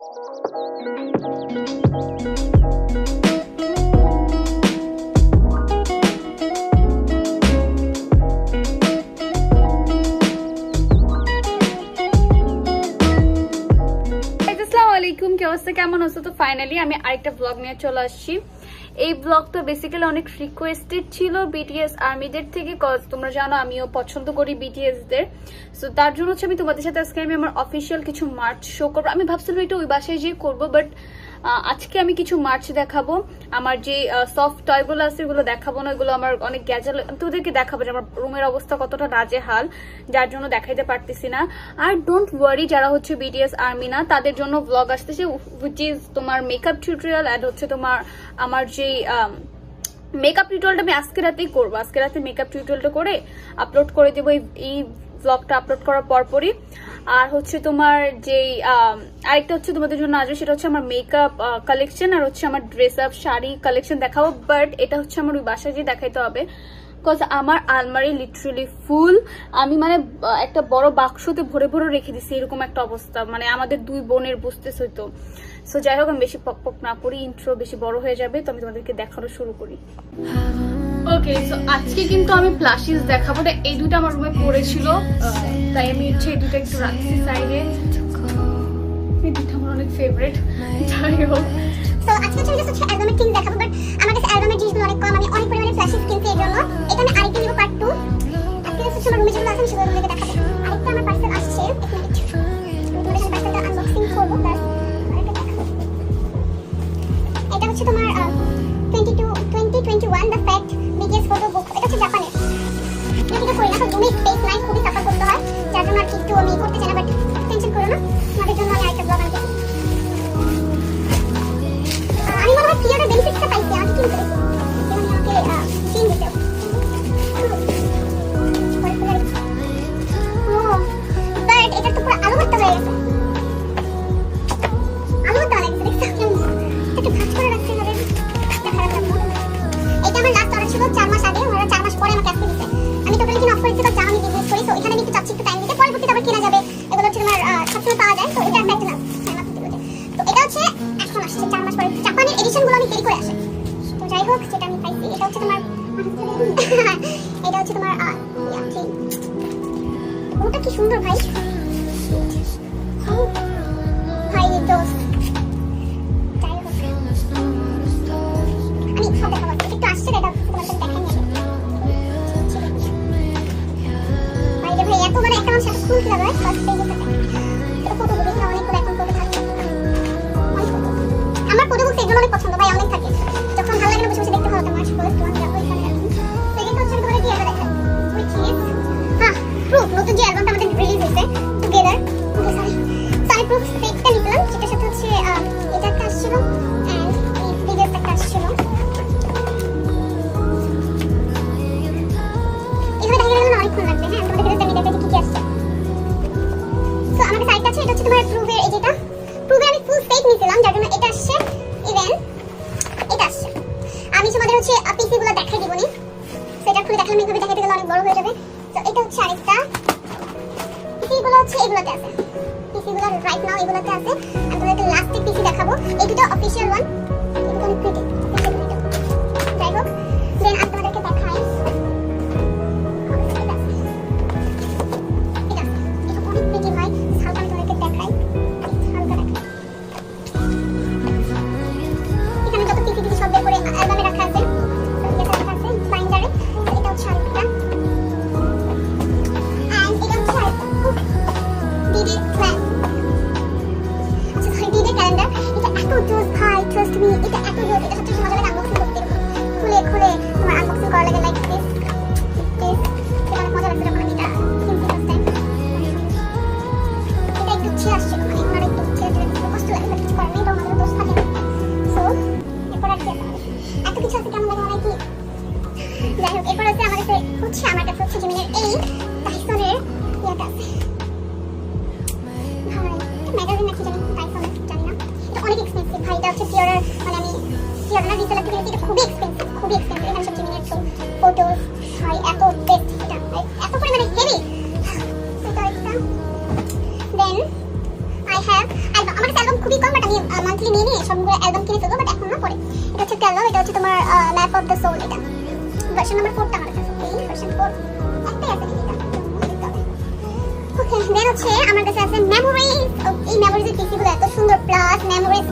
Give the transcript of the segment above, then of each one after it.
কি অবস্থা, কেমন আছো? তো ফাইনালি আমি আরেকটা ব্লগ নিয়ে চলে আসছি। এই ব্লগটা বেসিক্যালি অনেক রিকোয়েস্টেড ছিল বিটিএস আর্মিদের থেকে, কজ তোমরা জানো আমিও পছন্দ করি বিটিএস দের। সো তার জন্য হচ্ছে আমি তোমাদের সাথে আজকে আমি আমার অফিসিয়াল কিছু মার্চ শো করবো। আমি ভাবছিলাম এটা ওই বাসায় যেয়ে করবো, বাট আজকে আমি কিছু মার্চ দেখাবো। আমার যে সফট টয়গুলো আছে এগুলো দেখাবো না, এগুলো আমার অনেক গ্যাজেল তোদেরকে দেখাবো যে আমার রুমের অবস্থা কতটা নাজেহাল, যার জন্য দেখাইতে পারতেছি না। আর ডোন্ট ওয়ারি, যারা হচ্ছে বিটিএস আর্মি না তাদের জন্য ব্লগ আসতেছে, উইচ ইজ তোমার মেকআপ টিউটোরিয়াল অ্যান্ড হচ্ছে তোমার আমার যে মেকআপ টিউটোরিয়ালটা আমি আজকে রাতেই করবো। আজকে রাতে মেকআপ টিউটোরিয়ালটা করে আপলোড করে দেবো এই ব্লগটা আপলোড করার পরপরই। আর হচ্ছে তোমার যেই আরেকটা হচ্ছে তোমাদের জন্য আসবে, সেটা হচ্ছে আমার মেকআপ কালেকশন আর হচ্ছে আমার ড্রেস আপ শাড়ি কালেকশন দেখাবো। বাট এটা হচ্ছে আমার ওই বাসায় যেয়ে দেখাইতে হবে, বিকজ আমার আলমারি লিটারালি ফুল। আমি মানে একটা বড় বাক্সতে ভরে ভরে রেখে দিছি, এরকম একটা অবস্থা। মানে আমাদের দুই বোনের বুঝতেছ তো। সো যাই হোক, আমি বেশি পক পক না করি, ইন্ট্রো বেশি বড় হয়ে যাবে, তো আমি তোমাদেরকে দেখানো শুরু করি। ওকে, সো আজকে কিন্তু আমি প্লাশিস দেখাবো। এই দুটো আমার রুমে পড়েছিল, তাই আমি হচ্ছে এই দুটো একটু রাখছি সাইডে। এই দুটো আমার অনেক ফেভারিট। যাই হোক, তো আজকে হচ্ছে অ্যালবামের থিম দেখাবো, বাট আমার কাছে অ্যালবামের জিনিসগুলো অনেক কম, আমি অনেক পরিমাণে প্লাশিস কিনছি এই জন্য। এটা আমি আরেকটা নিব, পার্ট 2। আজকে হচ্ছে আমার রুমে যেগুলো আছে সেগুলো তোমাদেরকে দেখাবো। আরেকটা আমার পার্সেল আসছে, এক মিনিট তোমাদের সাথে পার্সেলটা আনবক্সিং করবো। প্লাস আরেকটা দেখাবো, এটা হচ্ছে তোমার 2021 দ্য ফ্যাক্ট বিটিএস ফটো বুক। এটা হচ্ছে জাপানের। এটা থেকে করি না, তো রুমে স্পেস নাই, খুবই সাফার করতে হয়, যার জন্য আর একটু আমি করতে চাই না। বাট টেনশন করো না, তোমাদের জন্য আমি আরেকটা ব্লগ আনতে। আমি মনে হয় ফিয়ারের বেনিফিটটা পাইছি, আমাকে কিনতে যেমন আমাকে চিন দিতে। বাট এটা তো পুরো আলু ভর্তা হয়ে গেছে, আলু ভর্তা হয়ে গেছে। দেখছো একটু ভাজ করে রাখতে হবে। এটা আমার লাস্ট অর্ডার ছিল 4 মাস আগে, ওরা 4 মাস পরে আমাকে আসতে দিতে। আমি টোটালি কিনা অফ করেছি, বা আমি বিজনেস করি, তো এখানে আমি একটু চাচ্ছি একটু টাইম দিতে, পরবর্তীতে আবার কেনা যাবে। এগুলো হচ্ছে তোমার সবসময় পাওয়া যায়, তো এটা একটা লাভ। তো এটা হচ্ছে এখন আসছে 4 মাস পরে, জাপানের এডিশনগুলো আমি দেরি করে আসে। তো যাই হোক, যেটা আমি পাইছি এটা হচ্ছে তোমার এটা হচ্ছে তোমার ওটা কি সুন্দর ভাই, ভাই দোস্ত। যাই হোক, আমি সব দেখাবো, একটু আসছে এটা তোমাদের দেখাই নিয়ে ভাই রে ভাই। এত মানে একটা মানুষ এত খুলতে লাগে ফার্স্ট পেজে থাকে, এটা ফটো বুঝি অনেকগুলো এখন ফটো থাকে। আমার ফটো বুঝতে এগুলো অনেক পছন্দ ভাই, অনেক থাকে। যখন ভালো লাগে না বসে বসে দেখতে ভালো লাগে, মাস করে তোমাকে যাবো এখানে রাখি। সেকেন্ড হচ্ছে তোমাদের কি এটা দেখাই, which is প্রুফ। নতুন যে অ্যালবামটা আমাদের রিলিজ হয়েছে টুগেদার, সরি প্রুফ সেটটা নিলাম, যেটার সাথে হচ্ছে এটা একটা আসছিল এন্ড এই ভিডিওটা একটা আসছিল। এভাবে দেখা গেলে অনেকক্ষণ লাগবে। হ্যাঁ, তোমাদের কাছে আমি দেখাচ্ছি কি কি আসছে। তো আমাদের সাইটটা আছে, এটা হচ্ছে তোমার প্রুফের, এই যেটা প্রুফের আমি ফুল সেট নিয়েছিলাম, যার জন্য এটা আসছে। ইভেন এটা আসছে, আমি তোমাদের হচ্ছে পিসি গুলো দেখাই দিবনি, সেটা খুলে দেখালাম, এইভাবে দেখাতে গেলে অনেক বড় হয়ে যাবে। তো এটা হচ্ছে আরেকটা পিসি গুলো হচ্ছে এগুলোতে আছে, পিসি গুলো রাইট নাও এগুলোতে আছে। আমি তোমাদেরকে লাস্টে পিসি দেখাবো, এই দুটো অফিশিয়াল ওয়ান, এই দুটো অনেক প্রিটি। যাই হোক, দেন আমি তোমাদেরকে দেখাই এটা অনেক প্রিটি ভাই। হালকা আমি তোমাদেরকে দেখাই, হালকা দেখাই। এখানে যত পিসি কিছু সব বের করে অ্যালবামে রাখা আছে, এটা রাখা আছে বাইন্ডারে। এটা হচ্ছে আরেকটা, এন্ড এটা হচ্ছে আরেকটা ডিডি প্ল্যান। আচ্ছা ভাই, ডিডি ক্যালেন্ডার। এটা এত জোস ভাই, ট্রাস্ট মি, এটা এত জোস। এটা সত্যি মজা লাগে আনবক্সিং করতে, খুলে খুলে তোমার আনবক্সিং করা লাগে লাইক দিস। এটা অনেক মজা লাগছে যখন আমি এটা কিনছি ফার্স্ট টাইম। এটা একটু ছিঁড়ে আসছে, মানে ওনার একটু ছিঁড়ে কষ্ট লাগে, বাট কিছু করার নেই, এটা আমাদের দোষ থাকে। সো এরপর আর কি এত কিছু আছে, কেমন লাগে মানে কি। যাই হোক, এরপর আছে আমার কাছে হচ্ছে জিমিনের এই টাইসনের ইয়েটা আছে ভাই, ম্যাগাজিন নাকি জানি, টাইসন জানি না। এটা অনেক এক্সপেন্সিভ ভাই, এটা হচ্ছে পিওরের, মানে আমি পিওরের রিসেলার থেকে নিয়েছি। এটা খুবই এক্সপেন্সিভ, খুবই এক্সপেন্সিভ। এখানে সব জিমিনের ফটোস ভাই, এত বেস্ট, এটা এত পরিমাণে হেভি। এটা একটা দেন আই হ্যাভ অ্যালবাম। আমার কাছে অ্যালবাম খুবই কম, বাট এটা হচ্ছে তোমার ম্যাপ অফ দ্য সোল, এটা ভার্সন নাম্বার 4 টা আমার কাছে এই ভার্সন 4 একটাই আছে এটা। ওকে দেন হচ্ছে আমার কাছে আছে মেমোরিজ। এই মেমোরিজের পিসিগুলো এত সুন্দর, প্লাস মেমোরিজ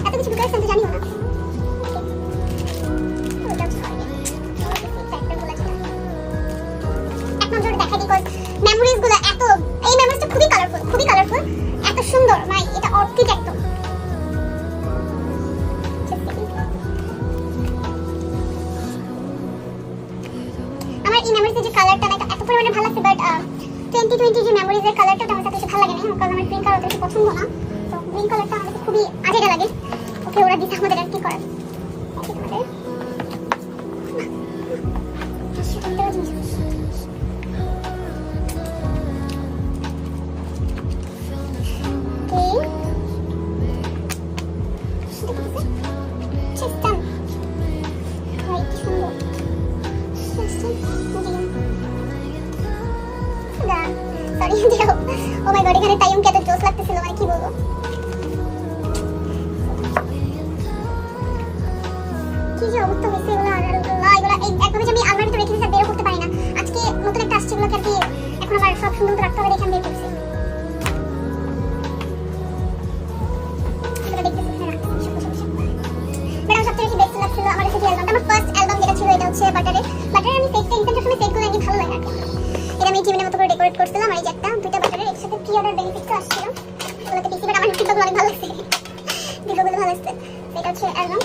এত কিছু বুঝতে আমি জানিও না। মেমোরিজ গুলো এত, এই মেমোরিজটা খুবই কালারফুল, এত সুন্দর, মানে এটা অর্থিক একদম। আমার এই মেমোরিজের যে কালারটা না, এটা এত পরিমাণে ভালো লাগছে, বাট 2020 যে মেমোরিজের কালারটা আমার সাথে ভালো লাগে না, কারণ আমার গ্রিন কালারটা বেশি পছন্দ না। তো গ্রিন কালারটা আমার কাছে খুবই আজেরা লাগে। ওকে ওরা দিতে আমাদের আর কি করার। Oh my god, এখানে টাইম কত জোস লাগতেছিল, মানে কি বলবো। কি যে অবস্থা হয়েছে এগুলো, এগুলো একভাবে আমি আলমারিতে রেখে দিতে বের করতে পারি না। আজকে নতুন একটা আসছে, এগুলোকে আর কি এখন আমার সব সুন্দর মতো রাখতে হবে, রেখে বের করছি। এটা দেখতে সুন্দর লাগছে, আমার সবচেয়ে বেশি বেস্ট লাগছিল আমার কাছে অ্যালবামটা। আমার ফার্স্ট অ্যালবাম যেটা ছিল এটা হচ্ছে বাটারে আমি সেটটা ইনস্টার সময় সেটগুলো একদম ভালো লাগে আর কি। এটা আমি টিভির মতো করে ডেকোরেট করছিলাম, আর এই যে একটা দুইটা বাটারের একসাথে প্রি অর্ডার বেনিফিটস আসছিল, ওগুলোতে পিসি, বাট আমার পিসিগুলো অনেক ভালো লাগছে, ভিডিওগুলো ভালো লাগছে। এটা হচ্ছে অ্যালবাম।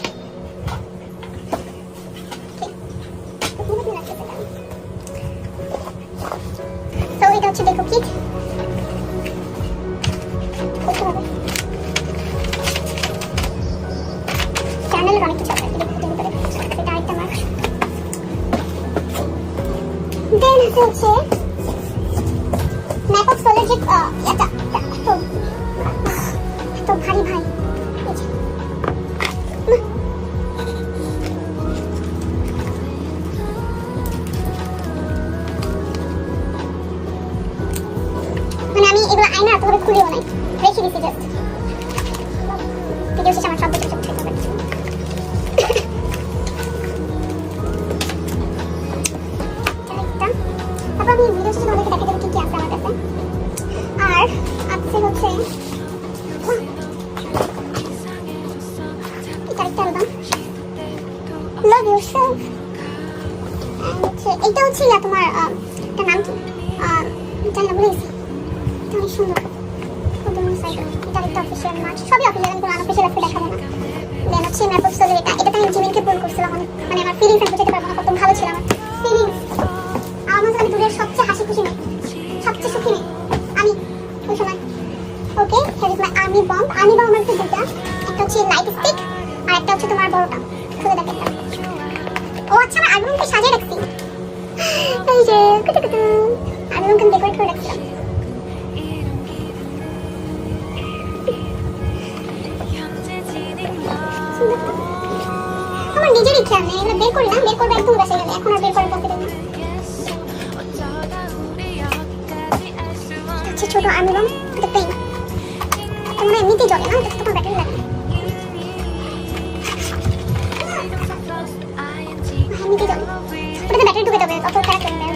তো এটা হচ্ছে দেখো কিট, চ্যানেলের অনেক কিছু আছে দেখতে ভিতরে। এটা আরেকটা মার্ক। দেন হচ্ছে ম্যাপ অফ সোলের যে এটা তো ভারী ভাই, মানে আমি এগুলো আয়না এতভাবে খুলিও নাই, রেখে দিচ্ছি জাস্ট। ভিডিও শেষে আমার সব কিছু ঠিক হবে। তারপর আমি ভিডিও শেষে তোমাদেরকে দেখা দেবো কি কি আছে আমার কাছে। আর আছে হচ্ছে এটা একটা অ্যালবাম, লাভ ইয়োরসেলফ। এইটা হচ্ছে তোমার একটা নাম কি জানি না, ভুলে গেছি। এটা অনেক সুন্দর, এটা একটা অফিসিয়াল মার্চ, সবই অফিসিয়াল, আমি কোনো আনঅফিসিয়াল আছে দেখাবো না। দেন হচ্ছে ম্যাপ অফ সোলের এটাতে আমি জিমিনকে পুল করছিলাম, মানে আমার ফিলিংস আমি বুঝাতে পারবো না কত ভালো ছিল আমার ফিলিংস। আমার মধ্যে আমি দুনিয়ার সবচেয়ে হাসি খুশি মেয়ে, সবচেয়ে সুখী মেয়ে আমি ওই সময়। ওকে আর্মি বম্ব আমার কাছে দুটা, একটা হচ্ছে লাইট স্টিক আর একটা হচ্ছে তোমার বড়টা, খুলে দেখেন। ও আচ্ছা, আমার আর্মিকে সাজিয়ে রাখছি, এই যে আর্মিকে ডেকোরেট করে রাখছিলাম। আমার নিজেরই খেয়াল নেই, এগুলো বের করি না, বের করবো একদম বসে গেলে, এখন আর বের করে বলতে দেবে না। আচ্ছা ছোট আর্মিবম, এটা পেন, তোমরা এমনিতেই জ্বলে না, এটা তোমার ব্যাটারি লাগে। এমনিতেই জ্বলে, ওটাতে ব্যাটারি ঢুকে যাবে, অত খারাপ লাগবে।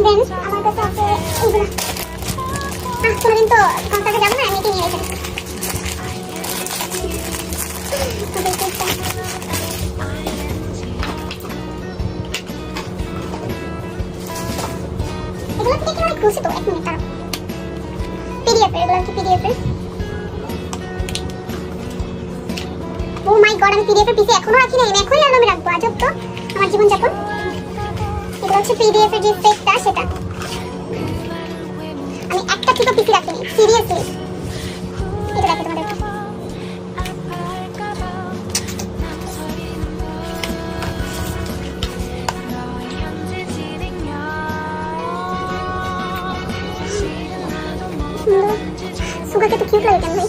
দেন আমার কাছে আছে এইগুলো, কোনোদিন তো কনসার্টে যাবো না, এমনিতেই নিয়ে রেখে এগুলো থেকে কি অনেক খুশি তো। এক মিনিট তার পিডিএফ এর, এগুলো কি পিডিএফ এর। ও মাই গড, আমি পিডিএফ এর পিসি এখনো রাখি নাই, আমি এখনই অ্যালবামে রাখবো। আজব তো আমার জীবন যাপন। এগুলো হচ্ছে পিডিএফ এর যে স্পেকটা সেটা, আমি একটা থেকে পিসি রাখিনি সিরিয়াসলি। এটা দেখো তোমাদের সুগাকে তো কিউট লাগে কেন ভাই,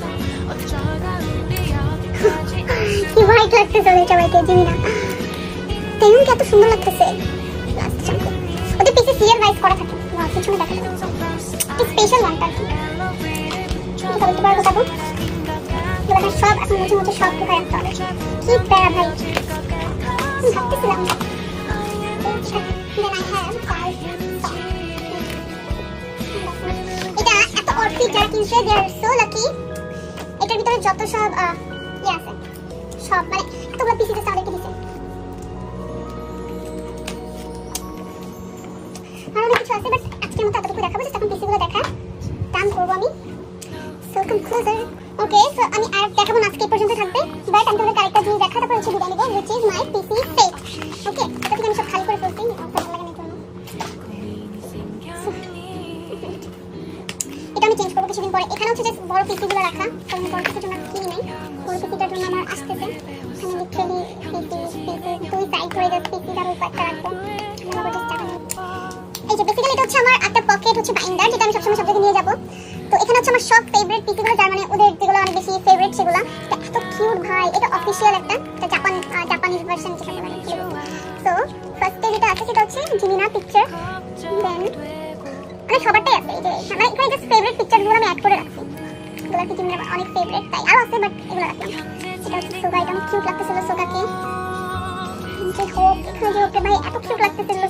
কি হোয়াইট লাগতেছে ওদের সবাইকে, জিমিনা তেমন কি এত সুন্দর লাগতেছে। ওদের পিছে সিরিয়াল ওয়াইজ করা থাকে, পিছনে দেখা যায় স্পেশাল ওয়ানটা আর কি। এটা বলতে পারবো তারপর এগুলো সব এখন মুছে মুছে সব ঢুকে রাখতে হবে। কি প্যারা ভাই, ভাবতেছিলাম। Then I have 5 socks. এটা এত অর্থিক যারা কিনছে they are so lucky। এটার ভিতরে যত সব ইয়ে আছে সব মানে এতগুলো পিসিস আছে আমাদেরকে দিছে। আর অনেক কিছু আছে বাট আজকের মতো এতটুকু দেখাবো, জাস্ট এখন পিসিগুলো দেখা দাম করবো আমি। So come closer. Okay, so আমি আর দেখাবো না, আজকে এই পর্যন্ত থাকবে। বাট আমি তোমাদের আরেকটা জিনিস দেখা, তারপর হচ্ছে বিদায় নিবো, which is my PC set। ওকে, এটা থেকে আমি সব খালি করে ফেলছি ভালো লাগে না জন্য। এটা আমি চেঞ্জ করবো কিছুদিন পরে। এখানে হচ্ছে জাস্ট বড় পিসিগুলো রাখা, কারণ বড় পিসির জন্য কিনি নাই, বড় পিসিটার জন্য আমার আসতেছে। এখানে লিটারালি পিসি দুই সাইড করে জাস্ট পিসিটার উপর একটা রাখবো। এই যে বেসিক্যালি এটা হচ্ছে আমার একটা পকেট হচ্ছে বাইন্ডার, যেটা আমি সবসময় সব জায়গায় নিয়ে যাবো। তো এখানে হচ্ছে আমার সব ফেভারিট পিসিগুলো, যার মানে ওদের যেগুলো অনেক বেশি ফেভারিট সেগুলো। এত কিউট ভাই, এটা অফিশিয়াল একটা, এটা জাপানিজ ভার্সন যেটা বলে। সো ফার্স্টে যেটা আছে সেটা হচ্ছে জিমিনা পিকচার। দেন মানে সবারটাই আছে, এই যে মানে এখানে জাস্ট ফেভারিট পিকচারগুলো আমি অ্যাড করে রাখছি। এগুলো কি জিমিনার অনেক ফেভারিট, তাই আরো আছে বাট এগুলো রাখলাম। এটা হচ্ছে সোগা, এটা অনেক কিউট লাগতেছিল সোগাকে। যে হোপ, এখানে যে হোপে ভাই এত কিউট লাগতেছিল।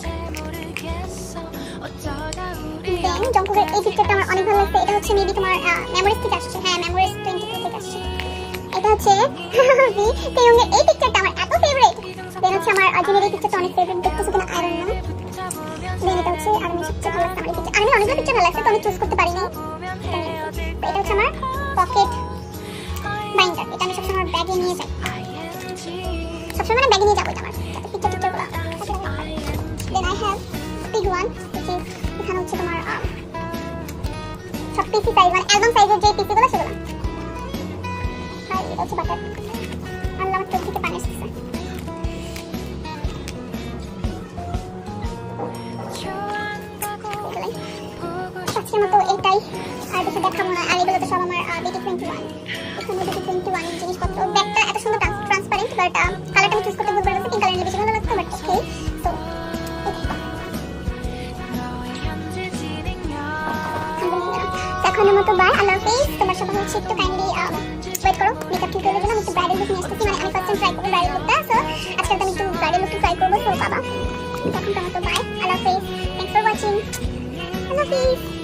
দেন জঙ্কুকের এই পিকচারটা আমার অনেক ভালো লাগছে। এটা হচ্ছে মেবি তোমার মেমোরিজ থেকে আসছে। হ্যাঁ, মেমোরিজ 22 থেকে আসছে। এটা হচ্ছে তেয়ংয়ের এই পিকচারটা আমার এত ফেভারিট। দেন হচ্ছে আমার জিনের এই পিকচারটা অনেক ফেভারিট, দেখতেছো কিনা আই ডোন্ট নো। দেন এটা হচ্ছে আর্মির সবচেয়ে ভালো লাগছে আমার এই পিকচার। আর্মির অনেকগুলো পিকচার ভালো লাগছে, তো আমি চুজ করতে পারিনি। এটা হচ্ছে আমার পকেট বাইন্ডার, এটা আমি সবসময় আমার ব্যাগে নিয়ে যাই, সবসময় মানে ব্যাগে নিয়ে যাবো এটা আমার পিকচারগুলো। Then I have big one, which is এখানে হচ্ছে তোমার সব পিসি সাইজ মানে অ্যালবাম সাইজের যে পিসিগুলো সেগুলো। আর এটা হচ্ছে বাটার। আল্লাহ, আমার চোখ থেকে পানি আসতেছে। আজকের মতো এটাই, আর কিছু দেখাবো না। আর এগুলো তো সব আমার BT21। এখানে BT21 এর জিনিসপত্র। ব্যাগটা এত সুন্দর ট্রান্সপারেন্ট, বাট কালারটা আমি চুজ করতে ভুল করে গেছি, পিঙ্ক কালার বেশি ভালো লাগতো, বাট ওকে। সো এখনের মতো বাই, আল্লাহ হাফেজ। তোমার সবাই হচ্ছে একটু কাইন্ডলি ওয়েট করো, মেকআপ ঠিক করে দেবো। আমি একটু ব্রাইডাল লুক নিয়ে আসতেছি, মানে আমি ফার্স্ট টাইম ট্রাই করবো ব্রাইডাল লুকটা। সো আজকে আমি একটু ব্রাইডাল লুকটা ট্রাই করবো। সো বাবা, তখন তোমার তো বাই, আল্লাহ হাফেজ। থ্যাংকস ফর ওয়াচিং, আল্লাহ হাফেজ।